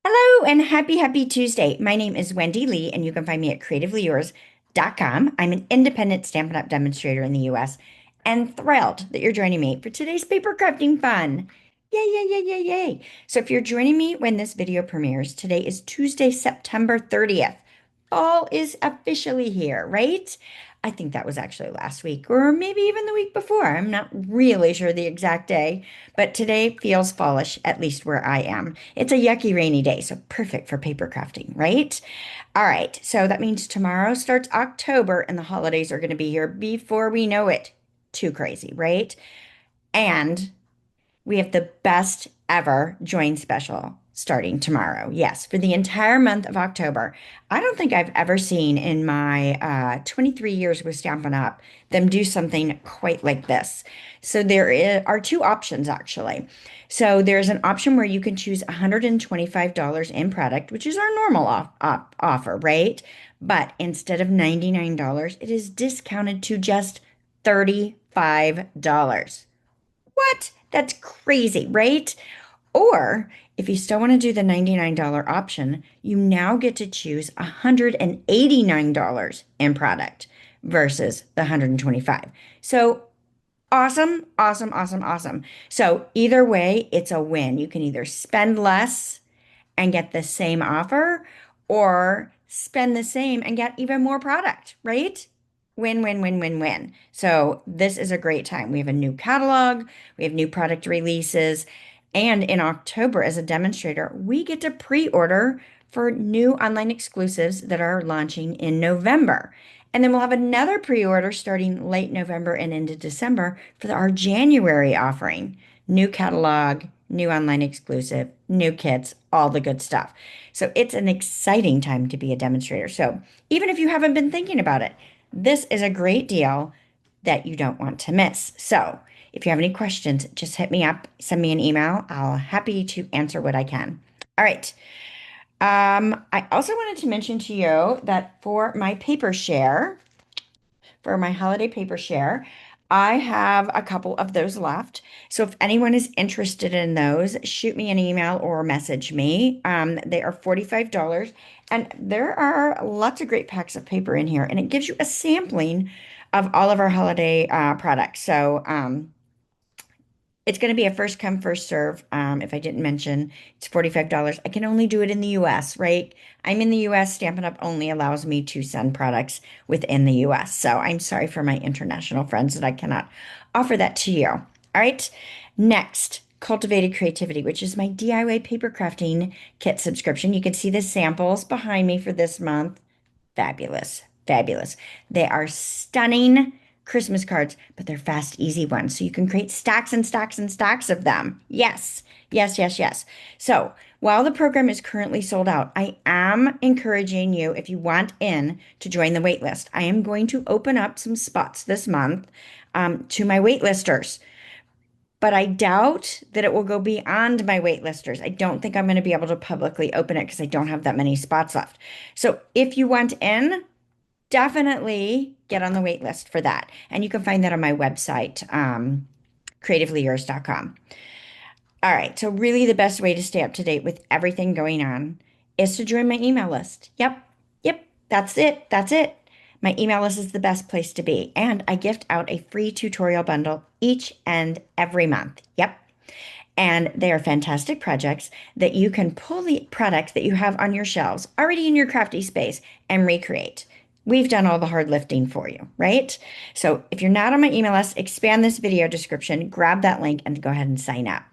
Hello and happy Tuesday. My name is Wendy Lee, and you can find me at CreativeLeeYours.com. I'm an independent Stampin' Up! Demonstrator in the US and thrilled that you're joining me for today's paper crafting fun. Yay, yay, yay, yay, yay. So if you're joining me when this video premieres, today is Tuesday, September 30th. Fall is officially here, right? I think that was actually last week or maybe even the week before. I'm not really sure the exact day, but today feels fallish, at least where I am. It's a yucky rainy day, so perfect for paper crafting, right? All right, so that means tomorrow starts October and the holidays are going to be here before we know it. Too crazy, right? And we have the best ever join special starting tomorrow. Yes, for the entire month of October. I don't think I've ever seen in my 23 years with Stampin' Up! Them do something quite like this. So are two options actually. So there's an option where you can choose $125 in product, which is our normal offer, right? But instead of $99, it is discounted to just $35. What? That's crazy, right? Or if you still want to do the $99 option, you now get to choose $189 in product versus the 125. So awesome, awesome, awesome, awesome. So either way, it's a win. You can either spend less and get the same offer or spend the same and get even more product, right? Win, win, win, win, win. So this is a great time. We have a new catalog, we have new product releases, and in October, as a demonstrator, we get to pre-order for new online exclusives that are launching in November. And then we'll have another pre-order starting late November and into December for our January offering. New catalog, new online exclusive, new kits, all the good stuff. So it's an exciting time to be a demonstrator. So even if you haven't been thinking about it, this is a great deal that you don't want to miss. So if you have any questions, just hit me up, send me an email. I'll happy to answer what I can. All right. I also wanted to mention to you that for my paper share, for my holiday paper share, I have a couple of those left. So if anyone is interested in those, shoot me an email or message me. They are $45, and there are lots of great packs of paper in here, and it gives you a sampling of all of our holiday products. So it's going to be a first come, first serve. If I didn't mention, it's $45. I can only do it in the US, right? I'm in the US. Stampin' Up! Only allows me to send products within the US. So I'm sorry for my international friends that I cannot offer that to you. All right. Next, Cultivated Creativity, which is my DIY paper crafting kit subscription. You can see the samples behind me for this month. Fabulous, fabulous. They are stunning Christmas cards, but they're fast, easy ones. So you can create stacks and stacks and stacks of them. Yes, yes, yes, yes. So while the program is currently sold out, I am encouraging you, if you want in, to join the wait list. I am going to open up some spots this month to my waitlisters. But I doubt that it will go beyond my waitlisters. I don't think I'm going to be able to publicly open it because I don't have that many spots left. So if you want in, definitely get on the wait list for that. And you can find that on my website, creativeleeyours.com. All right. So really the best way to stay up to date with everything going on is to join my email list. Yep. Yep. That's it. That's it. My email list is the best place to be. And I gift out a free tutorial bundle each and every month. Yep. And they are fantastic projects that you can pull the products that you have on your shelves already in your crafty space and recreate. We've done all the hard lifting for you, right? So if you're not on my email list, expand this video description, grab that link, and go ahead and sign up.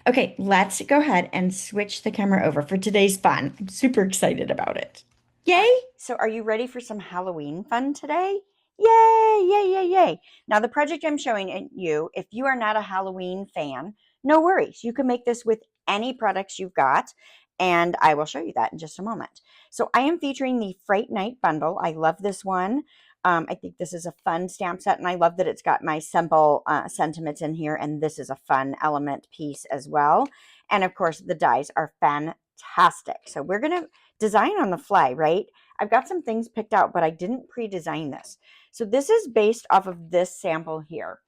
Okay, let's go ahead and switch the camera over for today's fun. I'm super excited about it. Yay! So are you ready for some Halloween fun today? Yay, yay, yay, yay. Now the project I'm showing you, if you are not a Halloween fan, no worries. You can make this with any products you've got, and I will show you that in just a moment. So I am featuring the Fright Night bundle. I love this one. I think this is a fun stamp set, and I love that it's got my simple sentiments in here, and this is a fun element piece as well. And of course, the dies are fantastic. So we're going to design on the fly, right? I've got some things picked out, but I didn't pre-design this. So this is based off of this sample here.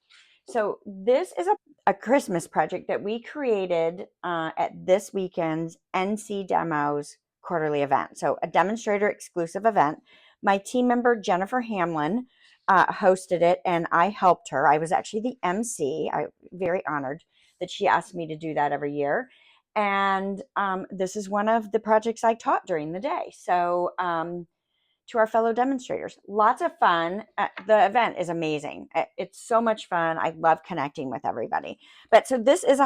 So this is a Christmas project that we created at this weekend's NC Demos quarterly event. So a demonstrator exclusive event. My team member, Jennifer Hamlin, hosted it, and I helped her. I was actually the MC. I'm very honored that she asked me to do that every year. And this is one of the projects I taught during the day. So to our fellow demonstrators. Lots of fun. The event is amazing. It's so much fun. I love connecting with everybody. But so this is a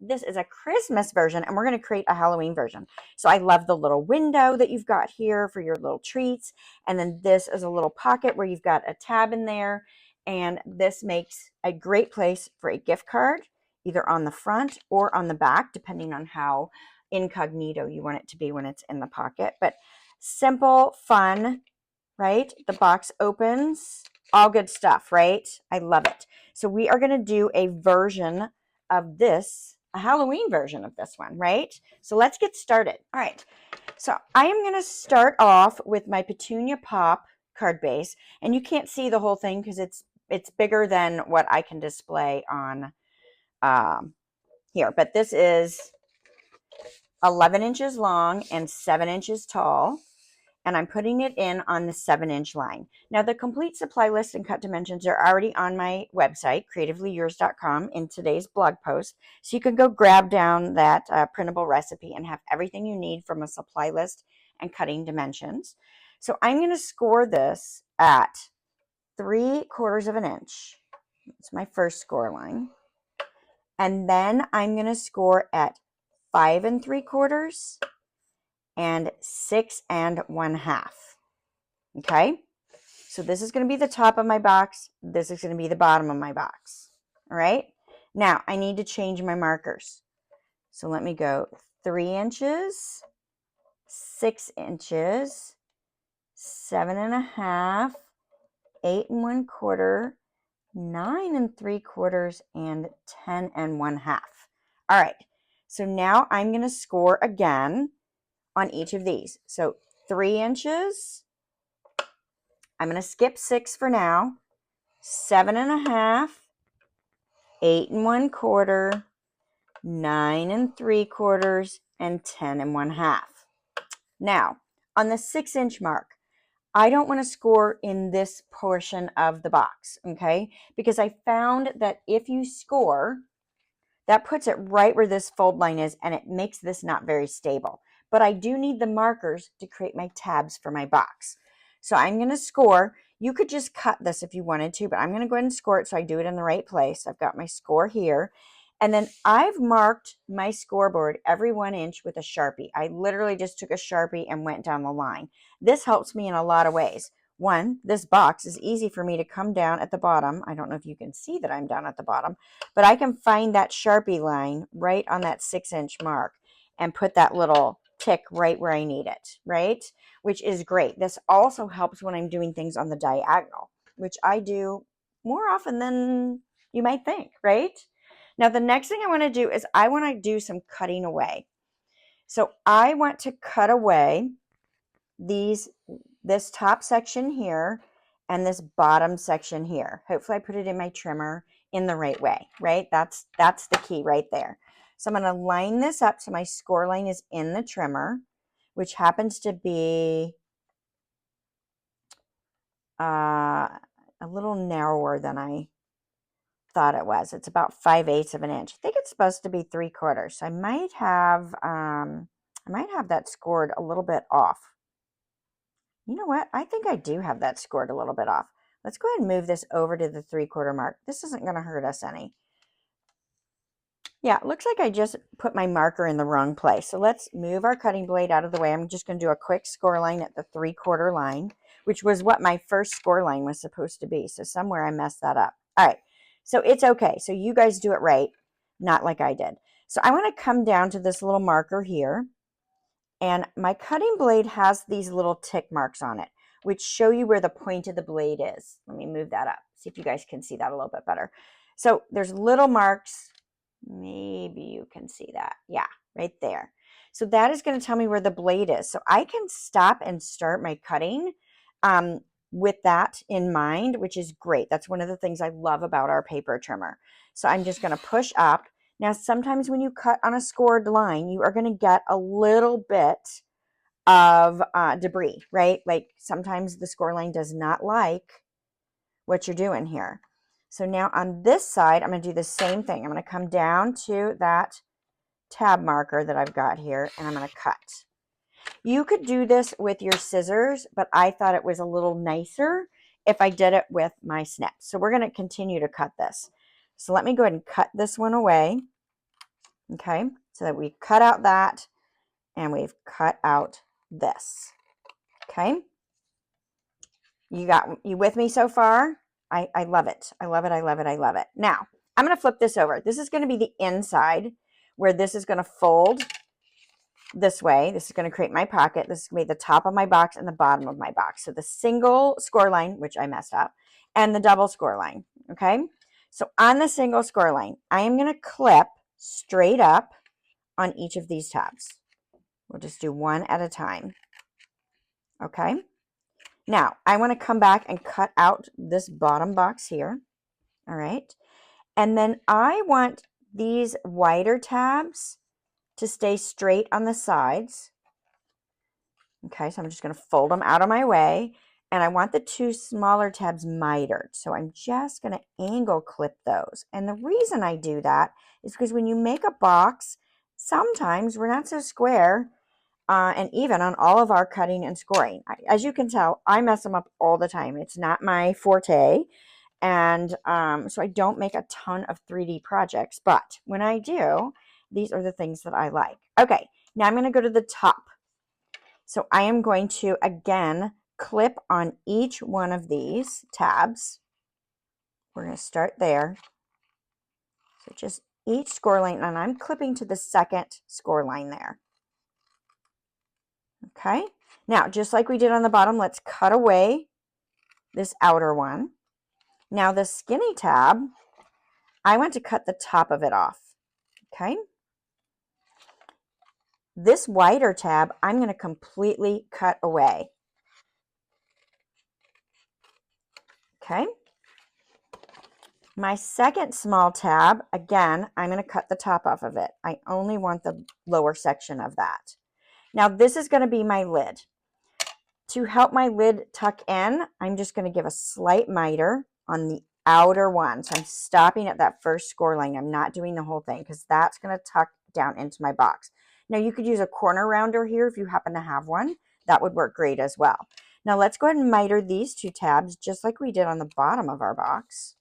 this is a Christmas version, and we're going to create a Halloween version. So I love the little window that you've got here for your little treats. And then this is a little pocket where you've got a tab in there. And this makes a great place for a gift card, either on the front or on the back, depending on how incognito you want it to be when it's in the pocket. But simple, fun, right? The box opens, all good stuff, right? I love it. So we are going to do a version of this, a Halloween version of this one, right? So let's get started. All right. So I am going to start off with my Petunia Pop card base, and you can't see the whole thing because it's bigger than what I can display on here. But this is 11 inches long and 7 inches tall. And I'm putting it in on the 7-inch line. Now, the complete supply list and cut dimensions are already on my website, CreativeLeeYours.com, in today's blog post. So you can go grab down that printable recipe and have everything you need from a supply list and cutting dimensions. So I'm going to score this at 3/4 of an inch. That's my first score line. And then I'm going to score at 5 3/4 and 6 1/2. Okay, so this is going to be the top of my box. This is going to be the bottom of my box. All right, now I need to change my markers. So let me go 3 inches, 6 inches, 7 1/2, 8 1/4, 9 3/4, and 10 1/2. All right, so now I'm going to score again on each of these. So 3 inches. I'm going to skip 6 for now. 7 1/2, 8 1/4, 9 3/4, and 10 1/2. Now, on the 6-inch mark, I don't want to score in this portion of the box, okay? Because I found that if you score, that puts it right where this fold line is, and it makes this not very stable. But I do need the markers to create my tabs for my box. So I'm going to score. You could just cut this if you wanted to, but I'm going to go ahead and score it so I do it in the right place. I've got my score here. And then I've marked my scoreboard every 1 inch with a Sharpie. I literally just took a Sharpie and went down the line. This helps me in a lot of ways. One, this box is easy for me to come down at the bottom. I don't know if you can see that I'm down at the bottom, but I can find that Sharpie line right on that 6-inch mark and put that little tick right where I need it, right? Which is great. This also helps when I'm doing things on the diagonal, which I do more often than you might think, right? Now, the next thing I want to do is I want to do some cutting away. So I want to cut away this top section here and this bottom section here. Hopefully I put it in my trimmer in the right way, right? That's the key right there. So I'm going to line this up so my score line is in the trimmer, which happens to be a little narrower than I thought it was. It's about 5/8 of an inch. I think it's supposed to be 3/4. So I might have that scored a little bit off. You know what? I think I do have that scored a little bit off. Let's go ahead and move this over to the 3/4 mark. This isn't going to hurt us any. Yeah, it looks like I just put my marker in the wrong place. So let's move our cutting blade out of the way. I'm just going to do a quick score line at the 3/4 line, which was what my first score line was supposed to be. So somewhere I messed that up. All right, so it's okay. So you guys do it right, not like I did. So I want to come down to this little marker here. And my cutting blade has these little tick marks on it, which show you where the point of the blade is. Let me move that up. See if you guys can see that a little bit better. So there's little marks. Maybe you can see that. Yeah, right there. So that is going to tell me where the blade is. So I can stop and start my cutting with that in mind, which is great. That's one of the things I love about our paper trimmer. So I'm just going to push up. Now, sometimes when you cut on a scored line, you are going to get a little bit of debris, right? Like sometimes the score line does not like what you're doing here. So now on this side, I'm going to do the same thing. I'm going to come down to that tab marker that I've got here, and I'm going to cut. You could do this with your scissors, but I thought it was a little nicer if I did it with my snips. So we're going to continue to cut this. So let me go ahead and cut this one away. Okay, so that we cut out that, and we've cut out this. Okay, you with me so far? I love it. I love it. I love it. I love it. Now I'm going to flip this over. This is going to be the inside where this is going to fold this way. This is going to create my pocket. This is going to be the top of my box and the bottom of my box. So the single score line, which I messed up, and the double score line. Okay, so on the single score line, I am going to clip straight up on each of these tabs. We'll just do one at a time. Okay, now I want to come back and cut out this bottom box here. All right, and then I want these wider tabs to stay straight on the sides. Okay, so I'm just going to fold them out of my way, and I want the two smaller tabs mitered. So I'm just going to angle clip those. And the reason I do that is because when you make a box, sometimes we're not so square, and even on all of our cutting and scoring. As you can tell, I mess them up all the time. It's not my forte, and so I don't make a ton of 3D projects, but when I do, these are the things that I like. Okay, now I'm going to go to the top. So I am going to, again, clip on each one of these tabs. We're going to start there. So just each score line, and I'm clipping to the second score line there. Okay, now just like we did on the bottom, let's cut away this outer one. Now the skinny tab, I want to cut the top of it off. Okay, this wider tab, I'm going to completely cut away. Okay, my second small tab, again, I'm going to cut the top off of it. I only want the lower section of that. Now this is going to be my lid. To help my lid tuck in, I'm just going to give a slight miter on the outer one. So I'm stopping at that first score line. I'm not doing the whole thing because that's going to tuck down into my box. Now you could use a corner rounder here if you happen to have one. That would work great as well. Now let's go ahead and miter these two tabs just like we did on the bottom of our box.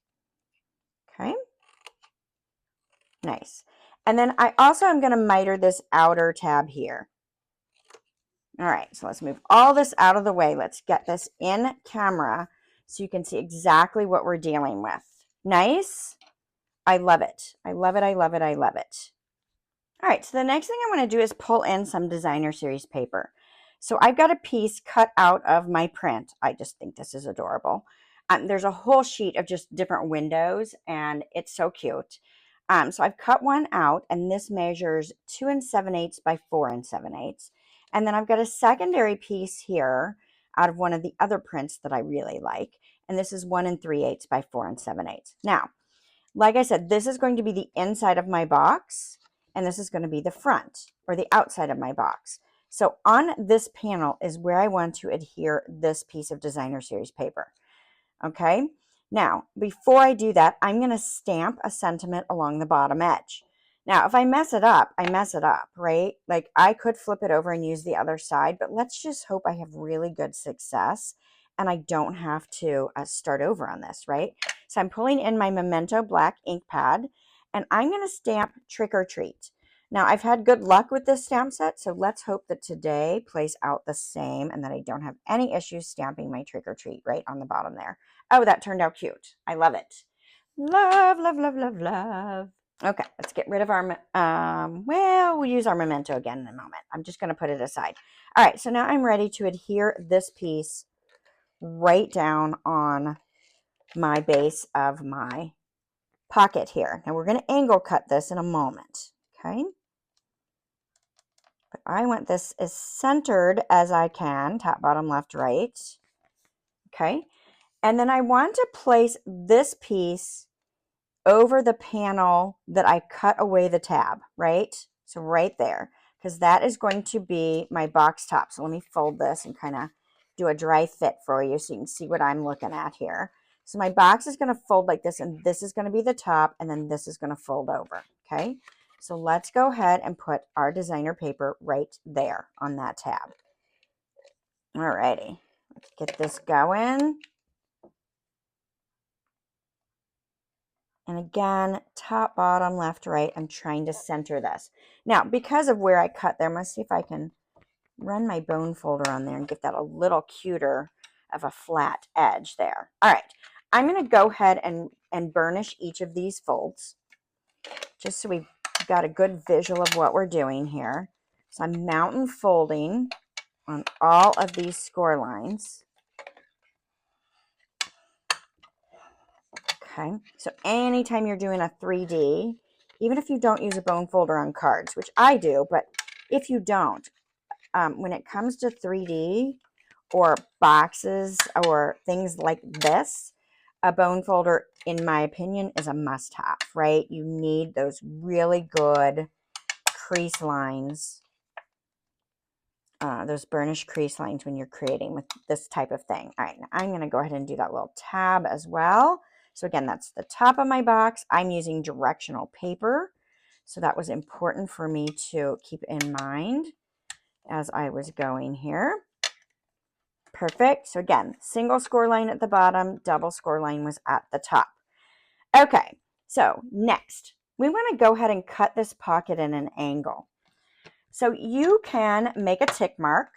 Okay, nice. And then I also am going to miter this outer tab here. All right, so let's move all this out of the way. Let's get this in camera so you can see exactly what we're dealing with. Nice. I love it. I love it. I love it. I love it. All right, so the next thing I want to do is pull in some designer series paper. So I've got a piece cut out of my print. I just think this is adorable. There's a whole sheet of just different windows, and it's so cute. So I've cut one out, and this measures 2 7/8 by 4 7/8. And then I've got a secondary piece here out of one of the other prints that I really like. And this is 1 3/8 by 4 7/8. Now, like I said, this is going to be the inside of my box, and this is going to be the front or the outside of my box. So on this panel is where I want to adhere this piece of designer series paper. Okay, now before I do that, I'm going to stamp a sentiment along the bottom edge. Now, if I mess it up, I mess it up, right? Like I could flip it over and use the other side, but let's just hope I have really good success and I don't have to start over on this, right? So I'm pulling in my Memento black ink pad, and I'm going to stamp Trick or Treat. Now, I've had good luck with this stamp set, so let's hope that today plays out the same and that I don't have any issues stamping my Trick or Treat right on the bottom there. Oh, that turned out cute. I love it. Love, love, love, love, love. Okay, let's get rid of our, well, we'll use our Memento again in a moment. I'm just going to put it aside. All right, so now I'm ready to adhere this piece right down on my base of my pocket here. Now we're going to angle cut this in a moment, okay? But I want this as centered as I can, top, bottom, left, right. Okay. And then I want to place this piece over the panel that I cut away the tab, right? So right there, because that is going to be my box top. So let me fold this and kind of do a dry fit for you so you can see what I'm looking at here. So my box is going to fold like this, and this is going to be the top, and then this is going to fold over, okay? So let's go ahead and put our designer paper right there on that tab. All righty, let's get this going. And again, top, bottom, left, right, I'm trying to center this. Now, because of where I cut there, let's see if I can run my bone folder on there and get that a little cuter of a flat edge there. All right, I'm going to go ahead and burnish each of these folds just so we've got a good visual of what we're doing here. So I'm mountain folding on all of these score lines. Okay, so anytime you're doing a 3D, even if you don't use a bone folder on cards, which I do, but if you don't, when it comes to 3D or boxes or things like this, a bone folder, in my opinion, is a must-have, right? You need those really good crease lines, those burnished crease lines when you're creating with this type of thing. All right, now I'm going to go ahead and do that little tab as well. So again, that's the top of my box. I'm using directional paper. So that was important for me to keep in mind as I was going here. Perfect. So again, single score line at the bottom, double score line was at the top. Okay, so next, we want to go ahead and cut this pocket in an angle. So you can make a tick mark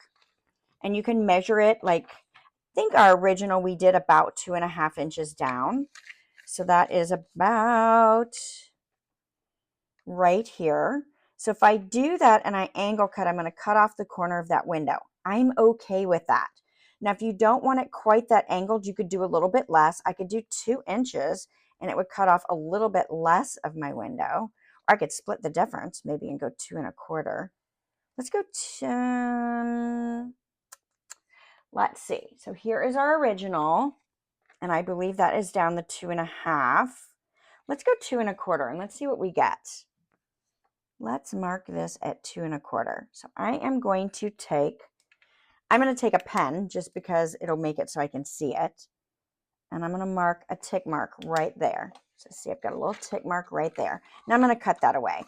and you can measure it like, I think our original we did about 2.5 inches down. So that is about right here. So if I do that and I angle cut, I'm going to cut off the corner of that window. I'm okay with that. Now, if you don't want it quite that angled, you could do a little bit less. I could do 2 inches and it would cut off a little bit less of my window. Or I could split the difference maybe and go 2.25. Let's go to, let's see. So here is our original. And I believe that is down the 2.5. Let's go 2.25 and let's see what we get. Let's mark this at 2.25. So I am going to take, I'm going to take a pen just because it'll make it so I can see it. And I'm going to mark a tick mark right there. So see, I've got a little tick mark right there. Now I'm going to cut that away.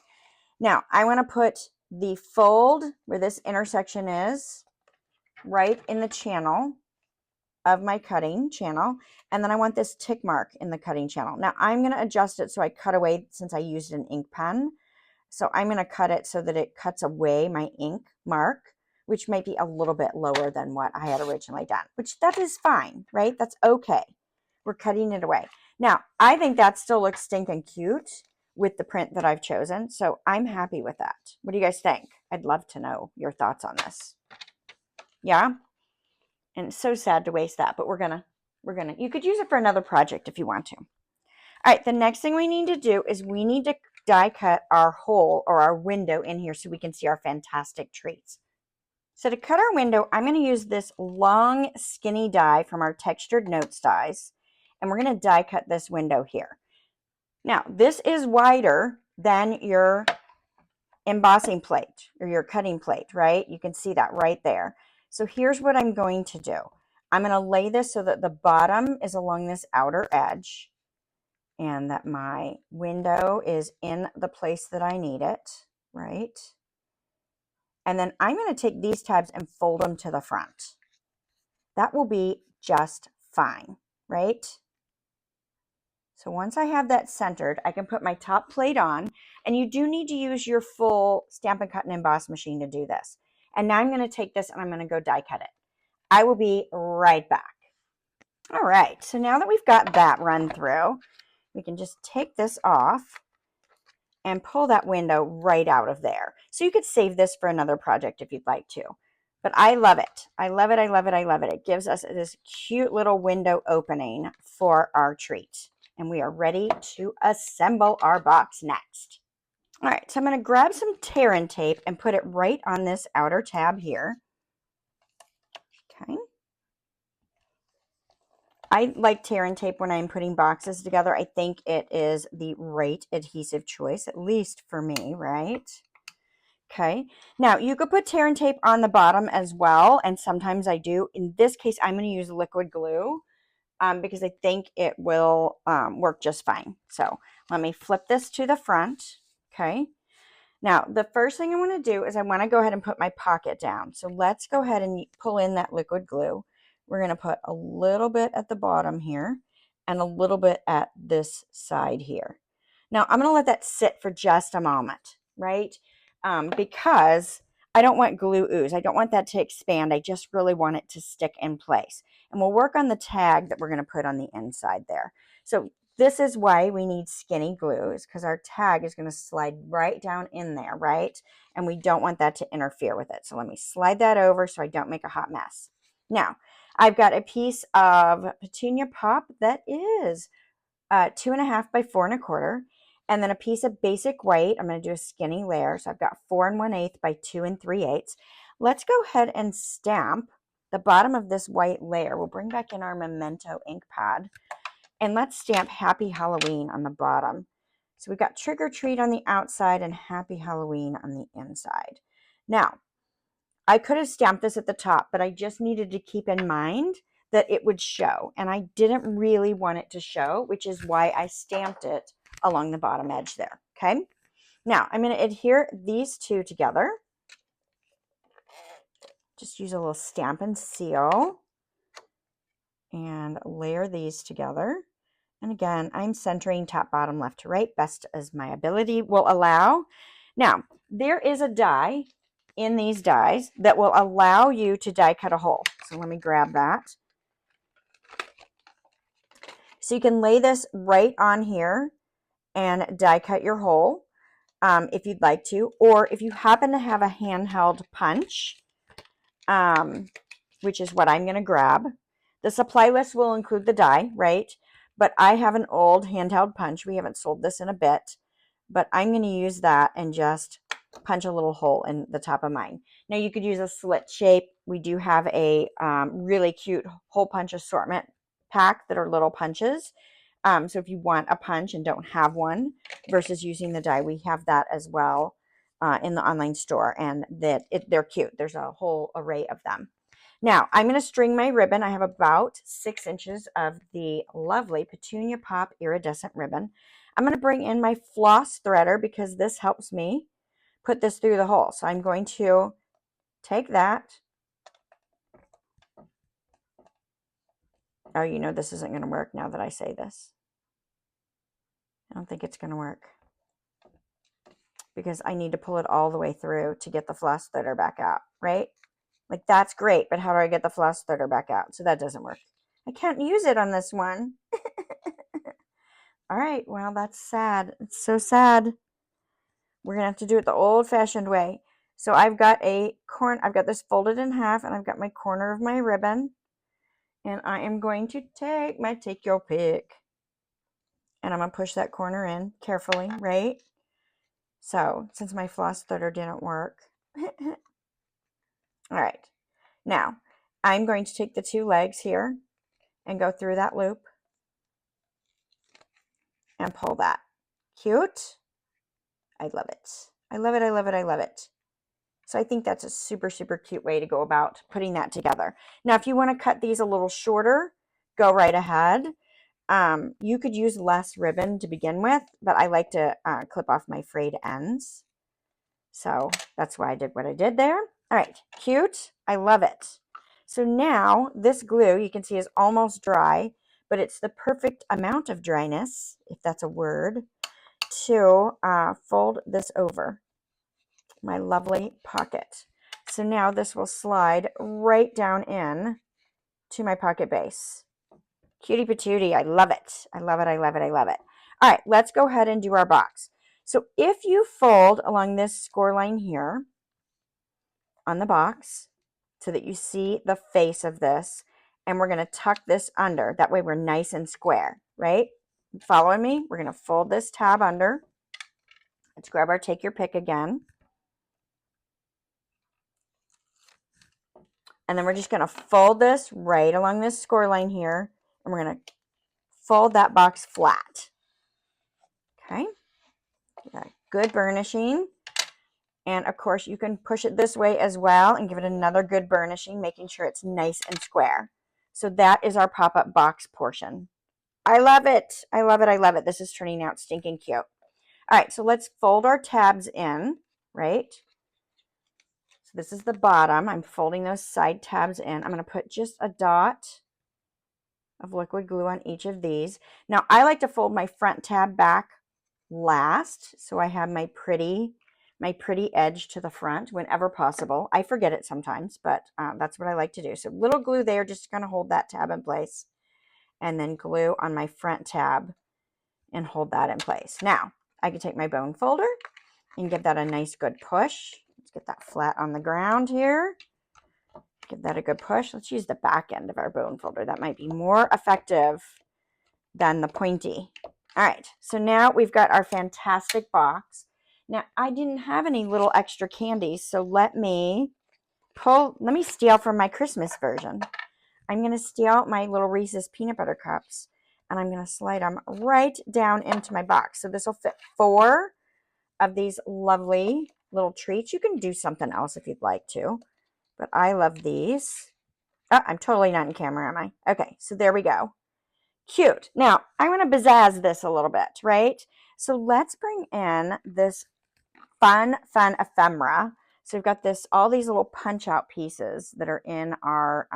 Now I want to put the fold where this intersection is right in the channel of my cutting channel. And then I want this tick mark in the cutting channel. Now I'm going to adjust it so I cut away, since I used an ink pen. So I'm going to cut it so that it cuts away my ink mark, which might be a little bit lower than what I had originally done, which that is fine, right? That's okay. We're cutting it away. Now, I think that still looks stinking cute with the print that I've chosen. So I'm happy with that. What do you guys think? I'd love to know your thoughts on this. Yeah? And it's so sad to waste that, but you could use it for another project if you want to. All right, the next thing we need to do is we need to die cut our hole or our window in here so we can see our fantastic treats. So to cut our window, I'm going to use this long skinny die from our textured notes dies, and we're going to die cut this window here. Now, this is wider than your embossing plate or your cutting plate, right? You can see that right there. So here's what I'm going to do. I'm going to lay this so that the bottom is along this outer edge and that my window is in the place that I need it, right? And then I'm going to take these tabs and fold them to the front. That will be just fine, right? So once I have that centered, I can put my top plate on, and you do need to use your full Stampin' Cut and Emboss machine to do this. And now I'm going to take this and I'm going to go die cut it. I will be right back. All right, so now that we've got that run through, we can just take this off and pull that window right out of there. So you could save this for another project if you'd like to. But I love it. I love it. I love it. I love it. It gives us this cute little window opening for our treat. And we are ready to assemble our box next. All right, so I'm going to grab some tear and tape and put it right on this outer tab here. Okay. I like tear and tape when I'm putting boxes together. I think it is the right adhesive choice, at least for me, right? Okay, now you could put tear and tape on the bottom as well, and sometimes I do. In this case, I'm going to use liquid glue because I think it will work just fine. So let me flip this to the front, okay? Now, the first thing I want to do is I want to go ahead and put my pocket down. So let's go ahead and pull in that liquid glue. We're going to put a little bit at the bottom here and a little bit at this side here. Now, I'm going to let that sit for just a moment, right? Because I don't want glue ooze. I don't want that to expand. I just really want it to stick in place. And we'll work on the tag that we're going to put on the inside there. So this is why we need skinny glue, is because our tag is going to slide right down in there, right? And we don't want that to interfere with it. So let me slide that over so I don't make a hot mess. Now, I've got a piece of petunia pop that is 2.5 by 4.25, and then a piece of basic white. I'm going to do a skinny layer. So I've got 4 1/8 by 2 3/8. Let's go ahead and stamp the bottom of this white layer. We'll bring back in our Memento ink pad. And let's stamp Happy Halloween on the bottom. So we've got Trick or Treat on the outside and Happy Halloween on the inside. Now, I could have stamped this at the top, but I just needed to keep in mind that it would show. And I didn't really want it to show, which is why I stamped it along the bottom edge there. Okay. Now, I'm going to adhere these two together. Just use a little stamp and seal and layer these together. And again, I'm centering top, bottom, left to right, best as my ability will allow. Now, there is a die in these dies that will allow you to die cut a hole. So let me grab that. So you can lay this right on here and die cut your hole if you'd like to. Or if you happen to have a handheld punch, which is what I'm going to grab. The supply list will include the die, right? But I have an old handheld punch. We haven't sold this in a bit, but I'm going to use that and just punch a little hole in the top of mine. Now you could use a slit shape. We do have a really cute hole punch assortment pack that are little punches. So if you want a punch and don't have one versus using the die, we have that as well in the online store, and they're cute. There's a whole array of them. Now, I'm going to string my ribbon. I have about 6 inches of the lovely Petunia Pop iridescent ribbon. I'm going to bring in my floss threader because this helps me put this through the hole. So I'm going to take that. Oh, you know this isn't going to work now that I say this. I don't think it's going to work because I need to pull it all the way through to get the floss threader back out, right? Like, that's great, but how do I get the floss threader back out? So that doesn't work. I can't use it on this one. All right, well, that's sad. It's so sad. We're going to have to do it the old-fashioned way. So I've got I've got this folded in half, and I've got my corner of my ribbon. And I am going to take your pick. And I'm going to push that corner in carefully, right? So, since my floss threader didn't work. All right. Now, I'm going to take the 2 legs here and go through that loop and pull that. Cute. I love it. I love it. I love it. I love it. So I think that's a super, super cute way to go about putting that together. Now, if you want to cut these a little shorter, go right ahead. You could use less ribbon to begin with, but I like to clip off my frayed ends. So that's why I did what I did there. All right, cute. I love it. So now this glue, you can see, is almost dry, but it's the perfect amount of dryness, if that's a word, to fold this over my lovely pocket. So now this will slide right down in to my pocket base. Cutie patootie, I love it. I love it, I love it, I love it. All right, let's go ahead and do our box. So if you fold along this score line here on the box so that you see the face of this, and we're going to tuck this under. That way we're nice and square, right? Following me? We're going to fold this tab under. Let's grab our take your pick again. And then we're just going to fold this right along this score line here. and we're going to fold that box flat. Okay. Got good burnishing. And of course, you can push it this way as well and give it another good burnishing, making sure it's nice and square. So that is our pop-up box portion. I love it. I love it. I love it. This is turning out stinking cute. All right, so let's fold our tabs in, right? So this is the bottom. I'm folding those side tabs in. I'm going to put just a dot of liquid glue on each of these. Now, I like to fold my front tab back last, so I have my pretty edge to the front whenever possible. I forget it sometimes, but that's what I like to do. So little glue there just to kind of hold that tab in place, and then glue on my front tab and hold that in place. Now, I can take my bone folder and give that a nice good push. Let's get that flat on the ground here. Give that a good push. Let's use the back end of our bone folder. That might be more effective than the pointy. All right, so now we've got our fantastic box. Now, I didn't have any little extra candies, so let me steal from my Christmas version. I'm going to steal out my little Reese's peanut butter cups, and I'm going to slide them right down into my box. So this will fit 4 of these lovely little treats. You can do something else if you'd like to, but I love these. Oh, I'm totally not in camera, am I? Okay, so there we go. Cute. Now, I want to pizzazz this a little bit, right? So let's bring in this fun ephemera. So we've got all these little punch out pieces that are in our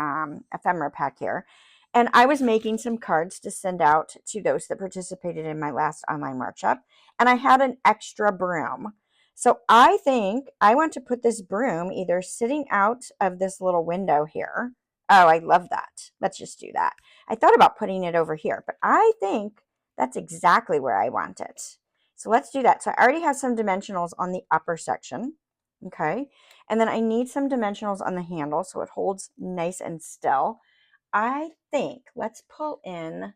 ephemera pack here. And I was making some cards to send out to those that participated in my last online workshop. And I had an extra broom. So I think I want to put this broom either sitting out of this little window here. Oh, I love that. Let's just do that. I thought about putting it over here, but I think that's exactly where I want it. So let's do that. So I already have some dimensionals on the upper section, okay? And then I need some dimensionals on the handle so it holds nice and still. I think, let's pull in,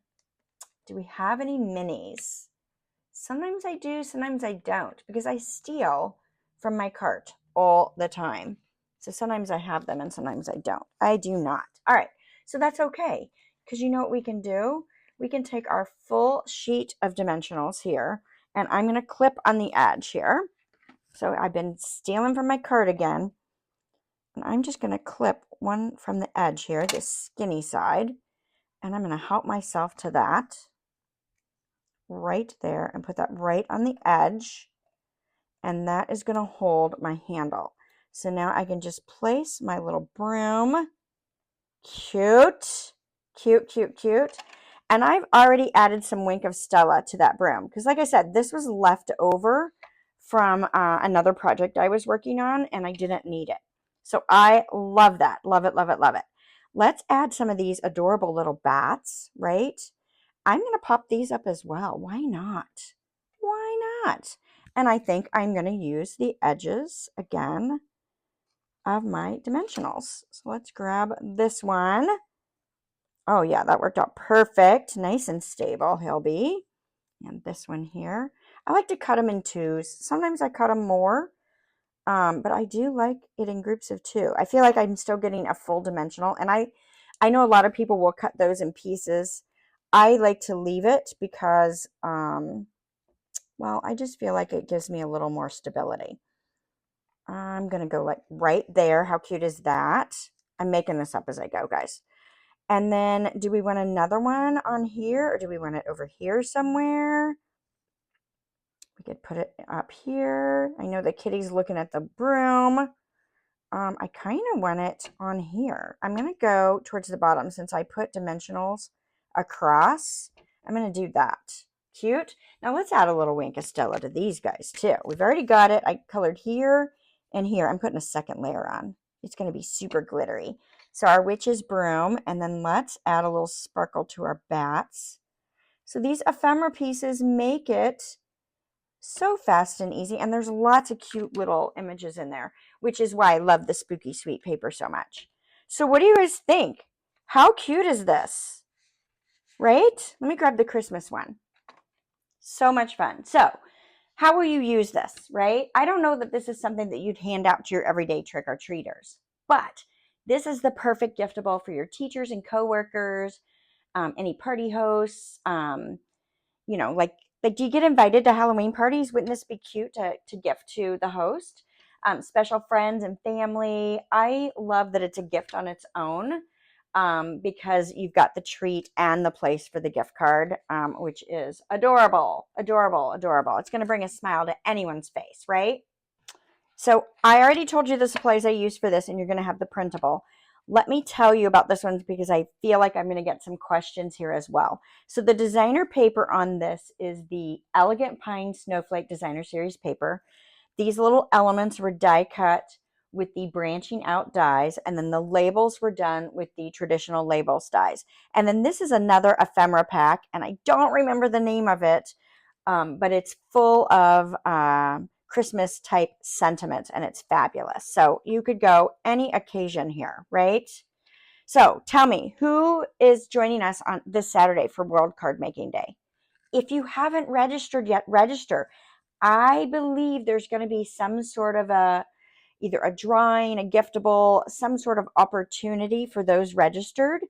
do we have any minis? Sometimes I do, sometimes I don't, because I steal from my cart all the time. So sometimes I have them and sometimes I don't. I do not. All right, so that's okay, because you know what we can do? We can take our full sheet of dimensionals here, and I'm going to clip on the edge here. So I've been stealing from my cart again. And I'm just going to clip one from the edge here, this skinny side. And I'm going to help myself to that right there and put that right on the edge. And that is going to hold my handle. So now I can just place my little broom. Cute, cute, cute, cute. And I've already added some Wink of Stella to that broom because, like I said, this was left over from another project I was working on, and I didn't need it. So I love that. Love it, love it, love it. Let's add some of these adorable little bats, right? I'm going to pop these up as well. Why not? Why not? And I think I'm going to use the edges again of my dimensionals. So let's grab this one. Oh yeah, that worked out perfect. Nice and stable he'll be. And this one here. I like to cut them in 2s. Sometimes I cut them more, but I do like it in groups of 2. I feel like I'm still getting a full dimensional, and I know a lot of people will cut those in pieces. I like to leave it because, well, I just feel like it gives me a little more stability. I'm going to go like right there. How cute is that? I'm making this up as I go, guys. And then do we want another one on here, or do we want it over here somewhere? We could put it up here. I know the kitty's looking at the broom. I kind of want it on here. I'm going to go towards the bottom since I put dimensionals across. I'm going to do that. Cute. Now let's add a little Wink of Stella to these guys too. We've already got it. I colored here and here. I'm putting a second layer on. It's going to be super glittery. So our witch's broom, and then let's add a little sparkle to our bats. So these ephemera pieces make it so fast and easy, and there's lots of cute little images in there, which is why I love the Spooky Sweet paper so much. So what do you guys think? How cute is this? Right? Let me grab the Christmas one. So much fun. So how will you use this, right? I don't know that this is something that you'd hand out to your everyday trick-or-treaters, but this is the perfect giftable for your teachers and coworkers. any party hosts, like do you get invited to Halloween parties? Wouldn't this be cute to gift to the host? Special friends and family. I love that it's a gift on its own, because you've got the treat and the place for the gift card, which is adorable, adorable, adorable. It's going to bring a smile to anyone's face, right? So I already told you the supplies I use for this, and you're going to have the printable. Let me tell you about this one because I feel like I'm going to get some questions here as well. So the designer paper on this is the Elegant Pine Snowflake Designer Series paper. These little elements were die cut with the branching out dies, and then the labels were done with the traditional labels dies. And then this is another ephemera pack, and I don't remember the name of it, but it's full of Christmas type sentiments, and it's fabulous. So you could go any occasion here, right? So tell me, who is joining us on this Saturday for World Card Making Day? If you haven't registered yet, register. I believe there's going to be some sort of either a drawing, a giftable, some sort of opportunity for those registered.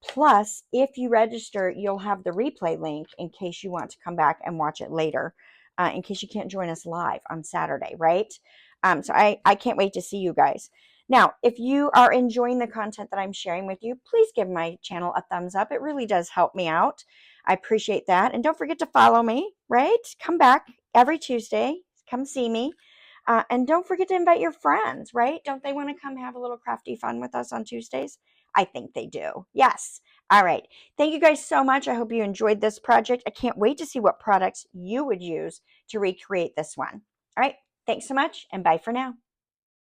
Plus, if you register, you'll have the replay link in case you want to come back and watch it later, in case you can't join us live on Saturday, right? So I can't wait to see you guys. Now, if you are enjoying the content that I'm sharing with you, please give my channel a thumbs up. It really does help me out. I appreciate that. And don't forget to follow me, right? Come back every Tuesday. Come see me. And don't forget to invite your friends, right? Don't they want to come have a little crafty fun with us on Tuesdays? I think they do. Yes. All right. Thank you guys so much. I hope you enjoyed this project. I can't wait to see what products you would use to recreate this one. All right. Thanks so much, and bye for now.